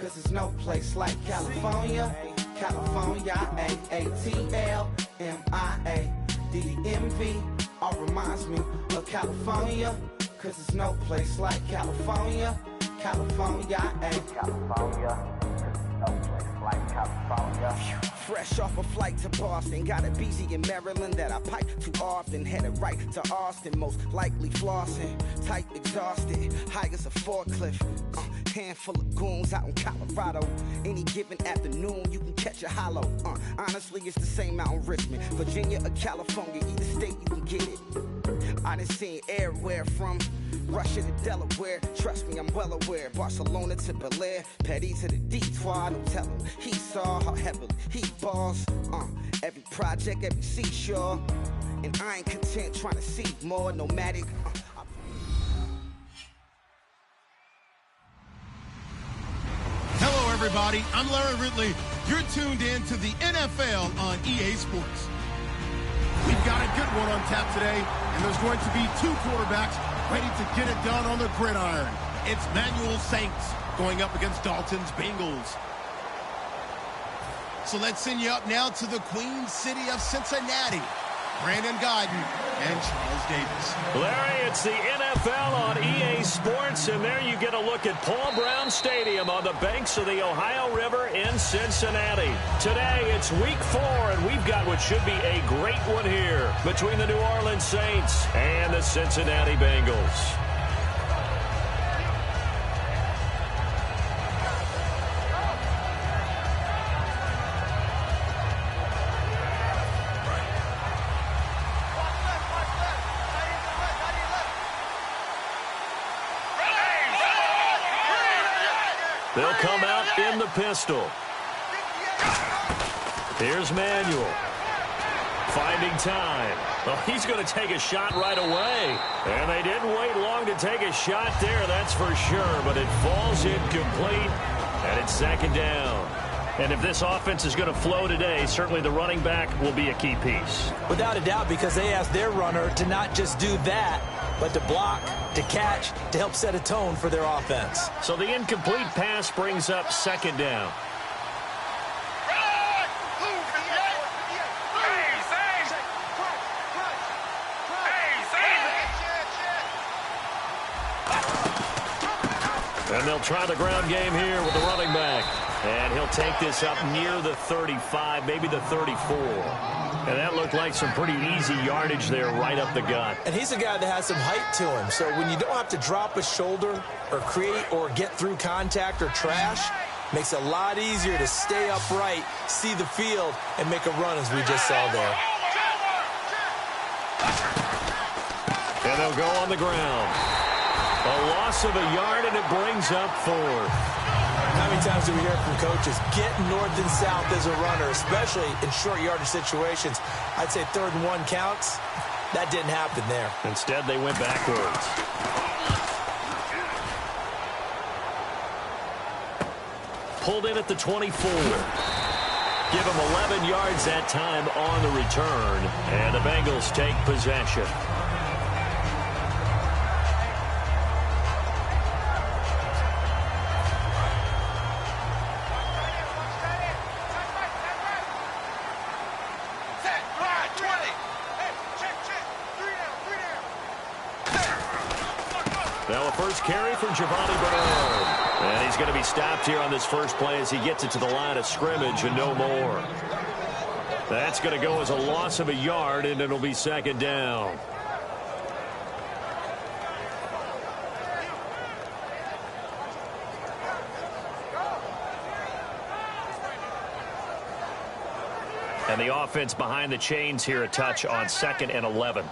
cause there's no place like California. California, A-A-T-L-M-I-A-D-D-M-V. All reminds me of California, cause there's no place like California. California, California, cause there's no place like California. Fresh off a flight to Boston, got a BZ in Maryland that I pipe too often. Headed right to Austin, most likely flossing. Tight, exhausted, high as a forklift. Handful of goons out in Colorado. Any given afternoon, you can catch a hollow. Honestly, it's the same out in Richmond, Virginia or California. Either state, you can get it. I done seen everywhere from Russia to Delaware. Trust me, I'm well aware. Barcelona to Bel Air, Petty to the Detroit. No telling he saw how heavily he balls. Every project, every seashore. And I ain't content trying to see more. Nomadic. Hello, everybody. I'm Larry Ridley. You're tuned in to the NFL on EA Sports. We've got a good one on tap today, and there's going to be two quarterbacks ready to get it done on the gridiron. It's Manuel Saints going up against Dalton's Bengals. So let's send you up now to the Queen City of Cincinnati. Brandon Guyton and Charles Davis. Larry, it's the NFL on EA Sports, and there you get a look at Paul Brown Stadium on the banks of the Ohio River in Cincinnati. Today, it's Week 4, and we've got what should be a great one here between the New Orleans Saints and the Cincinnati Bengals. They'll come out in the pistol. Here's Manuel. Finding time. Well, he's going to take a shot right away. And they didn't wait long to take a shot there, that's for sure. But it falls incomplete, and it's second down. And if this offense is going to flow today, certainly the running back will be a key piece. Without a doubt, because they asked their runner to not just do that, but to block, to catch, to help set a tone for their offense. So the incomplete pass brings up second down. And they'll try the ground game here with the running back. And he'll take this up near the 35, maybe the 34. And that looked like some pretty easy yardage there right up the gut. And he's a guy that has some height to him. So when you don't have to drop a shoulder or create or get through contact or trash, makes it a lot easier to stay upright, see the field, and make a run as we just saw there. And they'll go on the ground. A loss of a yard, and it brings up fourth. How many times do we hear from coaches, get north and south as a runner, especially in short yardage situations? I'd say 3rd and 1 counts. That didn't happen there. Instead, they went backwards. Pulled in at the 24. Give them 11 yards that time on the return. And the Bengals take possession. Now a first carry for Giovanni Bernard. And he's going to be stopped here on this first play as he gets it to the line of scrimmage and no more. That's going to go as a loss of a yard, and it'll be second down. And the offense behind the chains here a touch on 2nd and 11.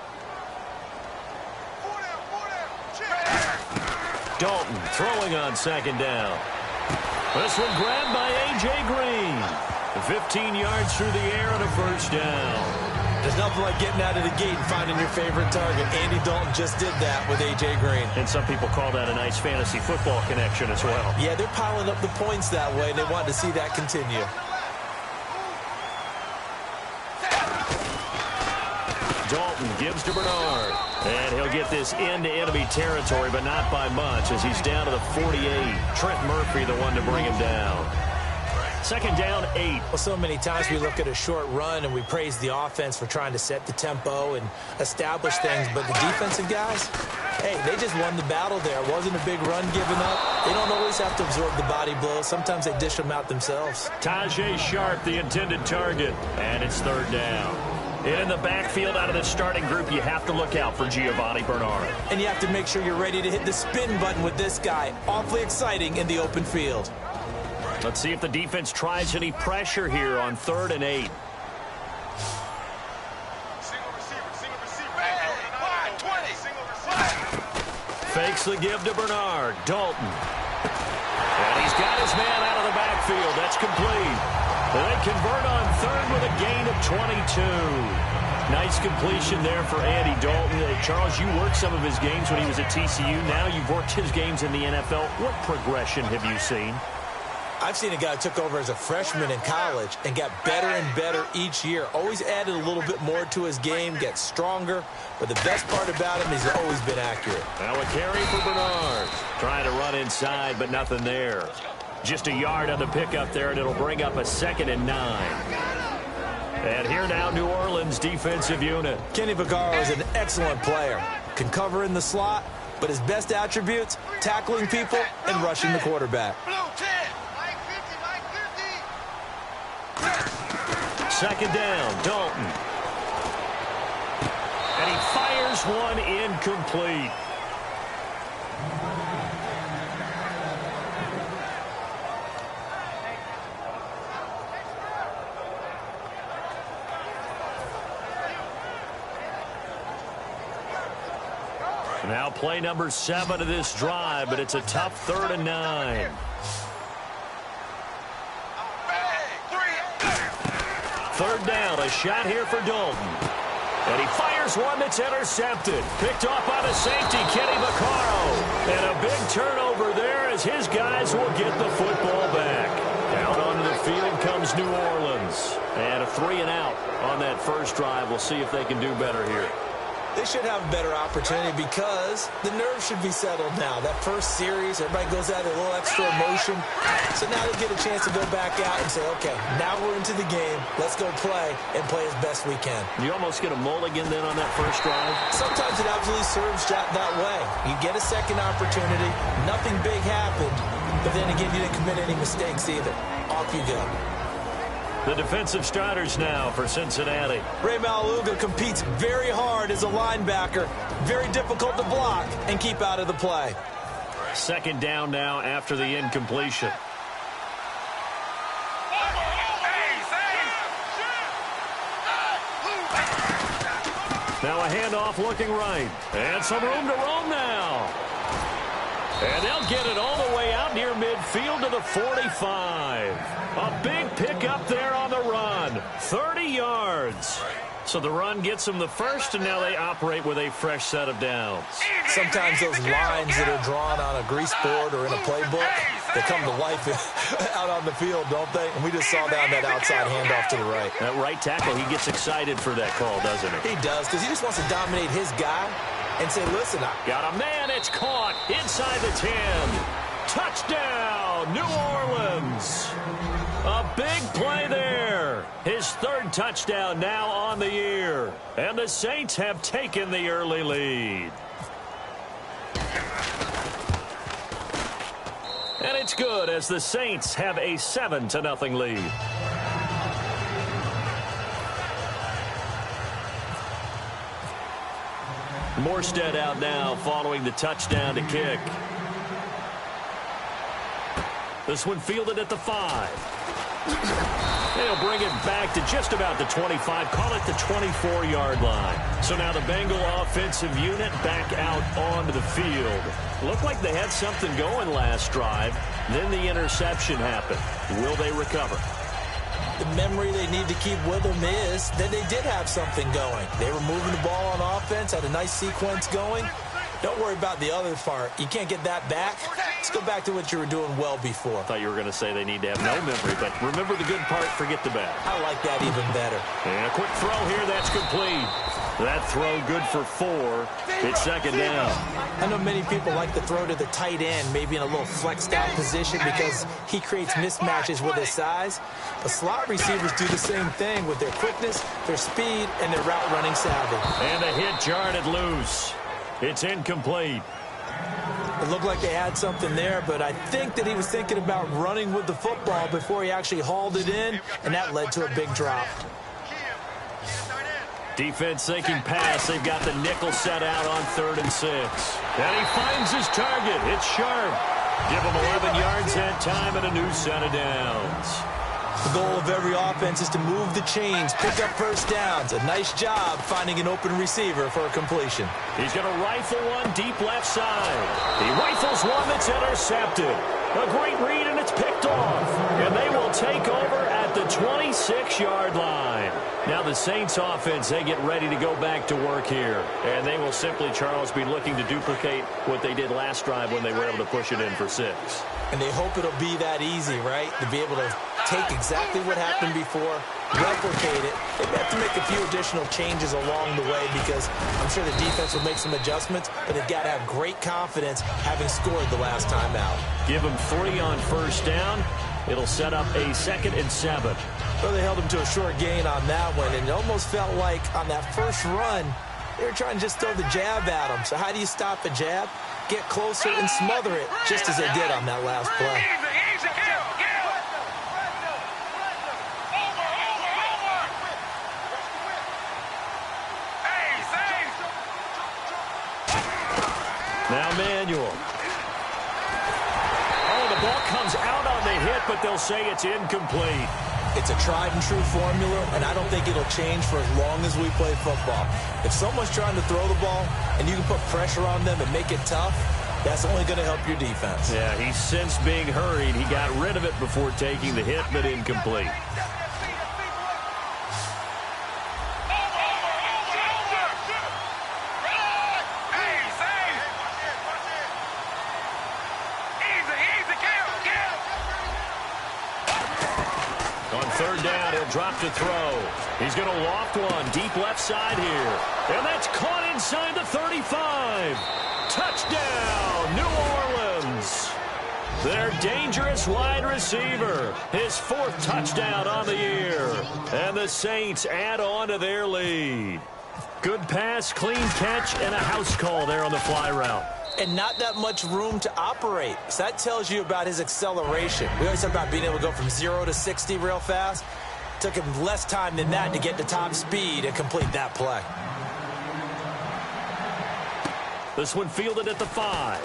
Dalton throwing on 2nd down. This one grabbed by A.J. Green. 15 yards through the air and a first down. There's nothing like getting out of the gate and finding your favorite target. Andy Dalton just did that with A.J. Green. And some people call that a nice fantasy football connection as well. Yeah, they're piling up the points that way, and they want to see that continue. Dalton gives to Bernard. And he'll get this into enemy territory, but not by much as he's down to the 48. Trent Murphy, the one to bring him down. Second down, 8. Well, so many times we look at a short run and we praise the offense for trying to set the tempo and establish things, but the defensive guys, hey, they just won the battle there. It wasn't a big run given up. They don't always have to absorb the body blows. Sometimes they dish them out themselves. Tajay Sharp, the intended target, and it's third down. In the backfield out of the starting group, you have to look out for Giovanni Bernard. And you have to make sure you're ready to hit the spin button with this guy. Awfully exciting in the open field. Let's see if the defense tries any pressure here on 3rd and 8. Fakes the give to Bernard. Dalton. And he's got his man out of the backfield. That's complete. They convert on 3rd with a gain of 22. Nice completion there for Andy Dalton. Charles, you worked some of his games when he was at TCU. Now you've worked his games in the NFL. What progression have you seen? I've seen a guy who took over as a freshman in college and got better and better each year. Always added a little bit more to his game, gets stronger. But the best part about him is he's always been accurate. Now a carry for Bernard. Trying to run inside, but nothing there. Just a yard on the pickup there, and it'll bring up a 2nd and 9. And here now, New Orleans defensive unit. Kenny Vaccaro is an excellent player. Can cover in the slot, but his best attributes, tackling people and rushing the quarterback. Second down, Dalton. And he fires one incomplete. Now play number 7 of this drive, but it's a tough 3rd and 9. Third down, a shot here for Dalton. And he fires one that's intercepted. Picked off by the safety, Kenny Vaccaro. And a big turnover there as his guys will get the football back. Out onto the field comes New Orleans. And a 3 and out on that first drive. We'll see if they can do better here. They should have a better opportunity because the nerves should be settled now. That first series, everybody goes out with a little extra emotion. So now they get a chance to go back out and say, okay, now we're into the game. Let's go play and play as best we can. You almost get a mulligan then on that first drive? Sometimes it absolutely serves that way. You get a second opportunity. Nothing big happened. But then again, you didn't commit any mistakes either. Off you go. The defensive starters now for Cincinnati. Ray Maluga competes very hard as a linebacker. Very difficult to block and keep out of the play. Second down now after the incompletion. Now a handoff looking right. And some room to roam now. And they'll get it all the way out near midfield to the 45. A big pickup there on the run. 30 yards. So the run gets them the first, and now they operate with a fresh set of downs. Sometimes those lines that are drawn on a grease board or in a playbook, they come to life out on the field, don't they? And we just saw down that outside handoff to the right. That right tackle, he gets excited for that call, doesn't he? He does, because he just wants to dominate his guy and say, listen, got a man, it's caught inside the 10. Touchdown, New Orleans. A big play there. His 3rd touchdown now on the year. And the Saints have taken the early lead. And it's good as the Saints have a 7-0 lead. Morstead out now following the touchdown to kick. This one fielded at the 5. They'll bring it back to just about the 25. Call it the 24-yard line. So now the Bengal offensive unit back out onto the field. Looked like they had something going last drive. Then the interception happened. Will they recover? The memory they need to keep with them is that they did have something going. They were moving the ball on offense, had a nice sequence going. Don't worry about the other part. You can't get that back. Let's go back to what you were doing well before. I thought you were going to say they need to have no memory, but remember the good part, forget the bad. I like that even better. And a quick throw here, that's complete. That throw good for 4. It's second down. I know many people like to throw to the tight end, maybe in a little flexed out position because he creates mismatches with his size. But slot receivers do the same thing with their quickness, their speed, and their route running savvy. And a hit jarred it loose. It's incomplete. It looked like they had something there, but I think that he was thinking about running with the football before he actually hauled it in, and that led to a big drop. Defense thinking pass. They've got the nickel set out on 3rd and 6. And he finds his target. It's Sharp. Give him 11 yards that time and a new set of downs. The goal of every offense is to move the chains, pick up first downs. A nice job finding an open receiver for a completion. He's going to rifle one deep left side. He rifles one that's intercepted. A great read, and it's picked off. And they will take over at the 26-yard line. Now the Saints offense, they get ready to go back to work here. And they will simply, Charles, be looking to duplicate what they did last drive when they were able to push it in for 6. And they hope it'll be that easy, right? To be able to take exactly what happened before, replicate it. They have to make a few additional changes along the way because I'm sure the defense will make some adjustments, but they've got to have great confidence having scored the last time out. Give them 3 on first down. It'll set up a 2nd and 7. Well, they held him to a short gain on that one, and it almost felt like on that first run, they were trying to just throw the jab at him. So how do you stop a jab? Get closer and smother it, just as they did on that last play. Now Manuel. Oh, the ball comes out on the hit, but they'll say it's incomplete. It's a tried-and-true formula, and I don't think it'll change for as long as we play football. If someone's trying to throw the ball and you can put pressure on them and make it tough, that's only going to help your defense. Yeah, he's since being hurried. He got rid of it before taking the hit, but incomplete. Drop to throw. He's going to loft one deep left side here. And that's caught inside the 35. Touchdown, New Orleans. Their dangerous wide receiver. His 4th touchdown on the year. And the Saints add on to their lead. Good pass, clean catch, and a house call there on the fly route. And not that much room to operate. So that tells you about his acceleration. We always talk about being able to go from 0 to 60 real fast. Took him less time than that to get to top speed and complete that play. This one fielded at the 5.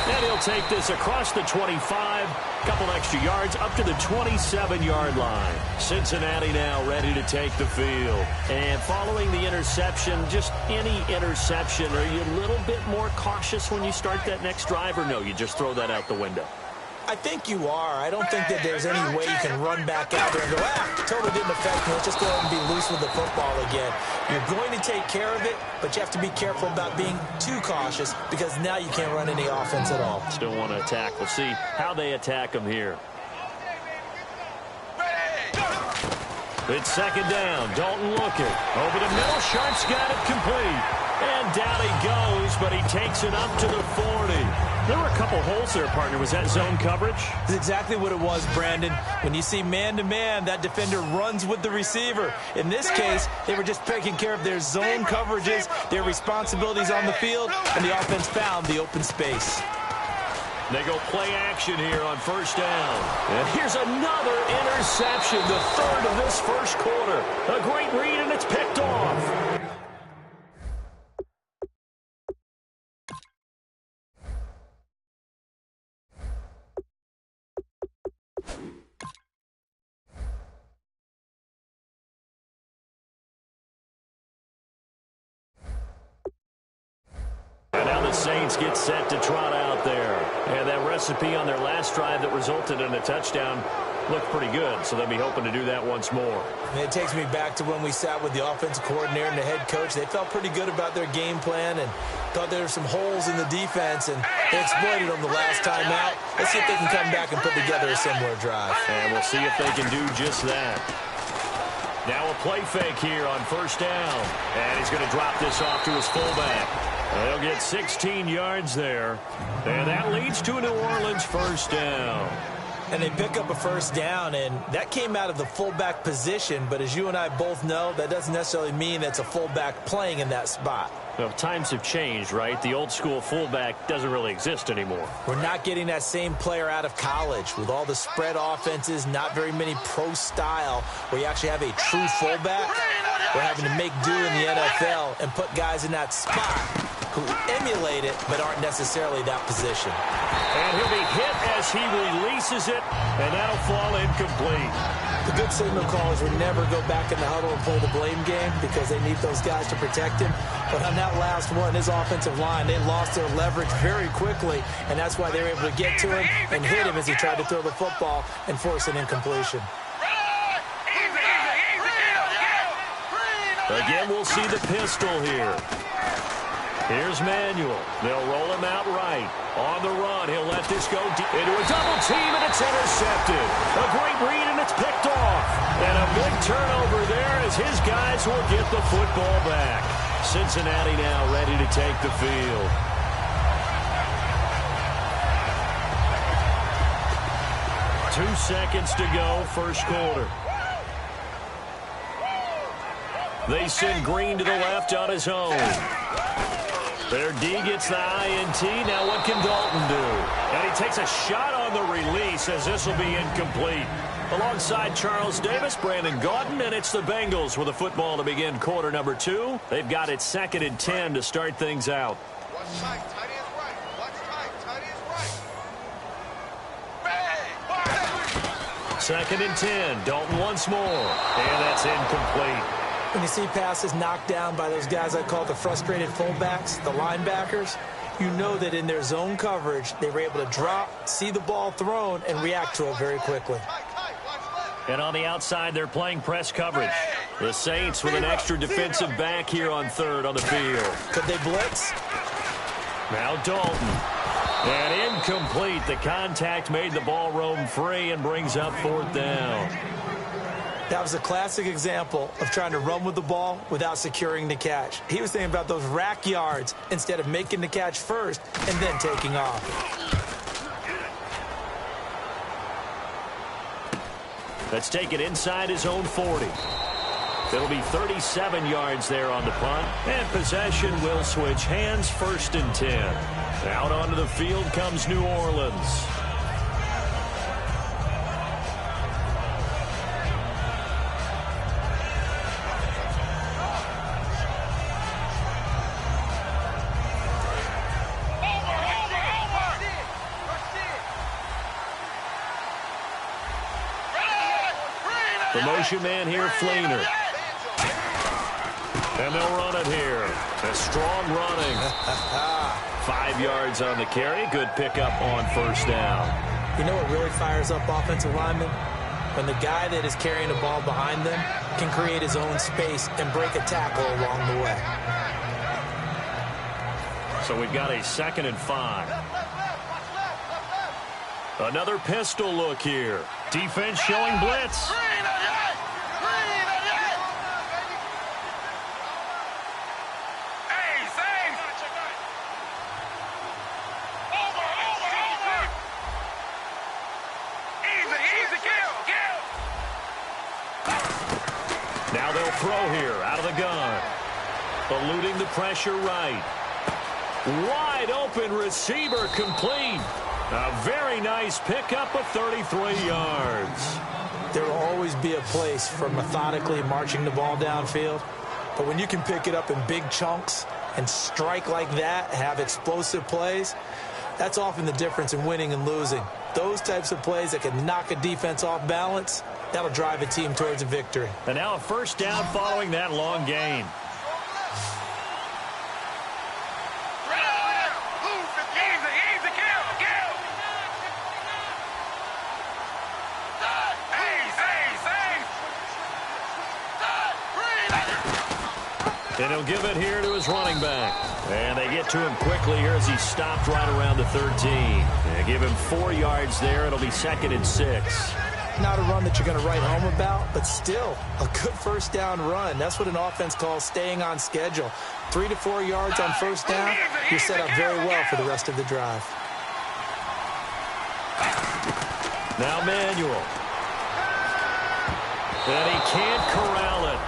And he'll take this across the 25. Couple extra yards up to the 27-yard line. Cincinnati now ready to take the field. And following the interception, just any interception, are you a little bit more cautious when you start that next drive, or no, you just throw that out the window? I think you are. I don't think that there's any way you can run back out there and go, totally didn't affect me. Let's just go ahead and be loose with the football again. You're going to take care of it, but you have to be careful about being too cautious because now you can't run any offense at all. Still want to attack. We'll see how they attack him here. It's second down. Dalton looking. Over the middle. Sharp's got it complete. And down he goes, but he takes it up to the 40. There were a couple holes there, partner. Was that zone coverage? That's exactly what it was, Brandon. When you see man-to-man, that defender runs with the receiver. In this case, they were just taking care of their zone coverages, their responsibilities on the field, and the offense found the open space. They go play action here on first down. And here's another interception, the 3rd of this first quarter. A great read, and it's picked off. And now the Saints get set to trot out there. And that recipe on their last drive that resulted in a touchdown, looked pretty good, so they'll be hoping to do that once more. And it takes me back to when we sat with the offensive coordinator and the head coach. They felt pretty good about their game plan and thought there were some holes in the defense, and they exploited them the last time out. Let's see if they can come back and put together a similar drive. And we'll see if they can do just that. Now a play fake here on first down. And he's going to drop this off to his fullback. They'll get 16 yards there. And that leads to a New Orleans first down. And they pick up a first down, and that came out of the fullback position. But as you and I both know, that doesn't necessarily mean that's a fullback playing in that spot. Well, times have changed, right? The old school fullback doesn't really exist anymore. We're not getting that same player out of college with all the spread offenses, not very many pro style where you actually have a true fullback. We're having to make do in the NFL and put guys in that spot who emulate it but aren't necessarily that position. And he'll be hit as he releases it, and that'll fall incomplete. The good signal callers would never go back in the huddle and play the blame game because they need those guys to protect him. But on that last one, his offensive line, they lost their leverage very quickly, and that's why they were able to get to him and hit him as he tried to throw the football and force an incompletion. Again, we'll see the pistol here. Here's Manuel. They'll roll him out right. On the run, he'll let this go deep into a double team, and it's intercepted. A great read, and it's picked off. And a big turnover there as his guys will get the football back. Cincinnati now ready to take the field. Two seconds to go, first quarter. They send Green to the left on his own. Their D gets the INT. Now what can Dalton do? And he takes a shot on the release as this will be incomplete. Alongside Charles Davis, Brandon Gaudin, and it's the Bengals with a football to begin quarter number 2. They've got it 2nd and 10 to start things out. Watch tight. Tight is right. Watch tight. Tight is right. 2nd and 10. Dalton once more. And that's incomplete. When you see passes knocked down by those guys I call the frustrated fullbacks, the linebackers, you know that in their zone coverage, they were able to drop, see the ball thrown, and react to it very quickly. And on the outside, they're playing press coverage. The Saints with an extra defensive back here on third on the field. Could they blitz? Now Dalton. And incomplete. The contact made the ball roam free and brings up 4th down. That was a classic example of trying to run with the ball without securing the catch. He was thinking about those rack yards instead of making the catch first and then taking off. Let's take it inside his own 40. It'll be 37 yards there on the punt. And possession will switch hands, 1st and 10. Out onto the field comes New Orleans. The motion man here, Fleener. And they'll run it here. A strong running. 5 yards on the carry. Good pickup on 1st down. You know what really fires up offensive linemen? When the guy that is carrying the ball behind them can create his own space and break a tackle along the way. So we've got a 2nd and 5. Another pistol look here. Defense showing blitz. Now they'll throw here out of the gun. Eluding the pressure right. Wide open receiver complete. A very nice pickup of 33 yards. There will always be a place for methodically marching the ball downfield. But when you can pick it up in big chunks and strike like that, have explosive plays, that's often the difference in winning and losing. Those types of plays that can knock a defense off balance, that'll drive a team towards a victory. And now a 1st down following that long gain. And he'll give it here to his running back. And they get to him quickly here as he stopped right around the 13. They give him 4 yards there. It'll be 2nd and 6. Not a run that you're going to write home about, but still a good first down run. That's what an offense calls staying on schedule. 3 to 4 yards on first down, you're set up very well for the rest of the drive. Now Manuel. And he can't corral it.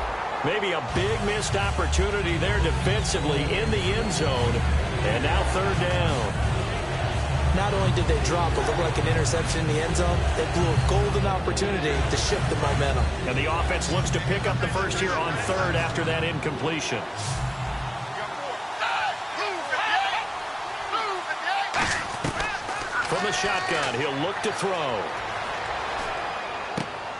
Maybe a big missed opportunity there defensively in the end zone. And now 3rd down. Not only did they drop what looked like an interception in the end zone, they blew a golden opportunity to shift the momentum. And the offense looks to pick up the first here on 3rd after that incompletion. From the shotgun, he'll look to throw.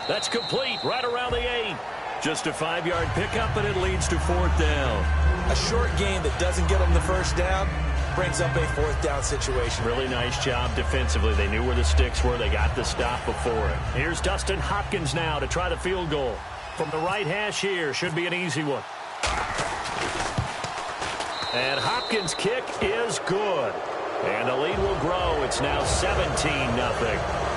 That's complete right around the 8. Just a 5-yard pickup, and it leads to 4th down. A short game that doesn't get them the first down brings up a 4th down situation. Really nice job defensively. They knew where the sticks were. They got the stop before it. Here's Dustin Hopkins now to try the field goal. From the right hash here, should be an easy one. And Hopkins' kick is good. And the lead will grow. It's now 17-0.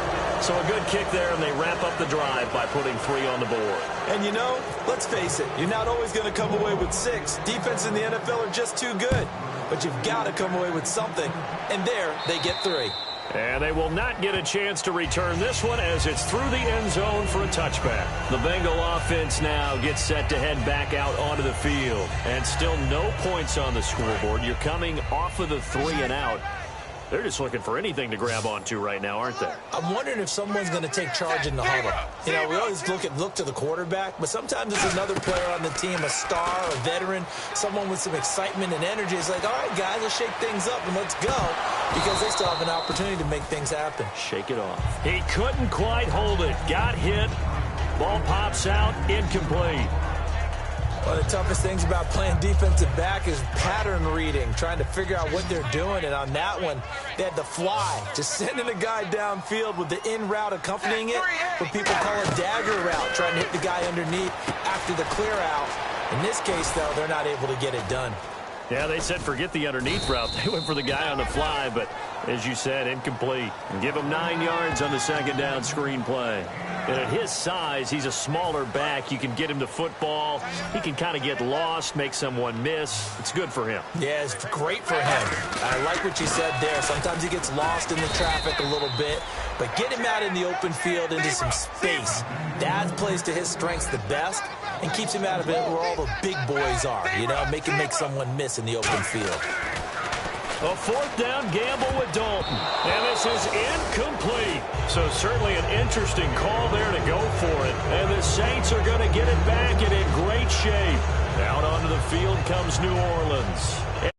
So a good kick there, and they wrap up the drive by putting 3 on the board. And you know, let's face it, you're not always going to come away with 6. Defense in the NFL are just too good. But you've got to come away with something. And there, they get 3. And they will not get a chance to return this one as it's through the end zone for a touchback. The Bengal offense now gets set to head back out onto the field. And still no points on the scoreboard. You're coming off of the 3 and out. They're just looking for anything to grab onto right now, aren't they? I'm wondering if someone's going to take charge in the huddle. You know, we always look to the quarterback, but sometimes it's another player on the team, a star, a veteran, someone with some excitement and energy. It's like, all right, guys, let's shake things up and let's go, because they still have an opportunity to make things happen. Shake it off. He couldn't quite hold it. Got hit. Ball pops out. Incomplete. One of the toughest things about playing defensive back is pattern reading, trying to figure out what they're doing. And on that one, they had the fly, just sending a guy downfield with the in route accompanying it, what people call a dagger route, trying to hit the guy underneath after the clear out. In this case, though, they're not able to get it done. Yeah, they said forget the underneath route. They went for the guy on the fly, but as you said, incomplete. And give him 9 yards on the 2nd down screen play. And at his size, he's a smaller back. You can get him to football. He can kind of get lost, make someone miss. It's good for him. Yeah, it's great for him. I like what you said there. Sometimes he gets lost in the traffic a little bit, but get him out in the open field into some space. That plays to his strengths the best and keeps him out of it where all the big boys are, you know, make someone miss in the open field. A 4th down gamble with Dalton. And this is incomplete. So certainly an interesting call there to go for it. And the Saints are going to get it back and in great shape. Out onto the field comes New Orleans.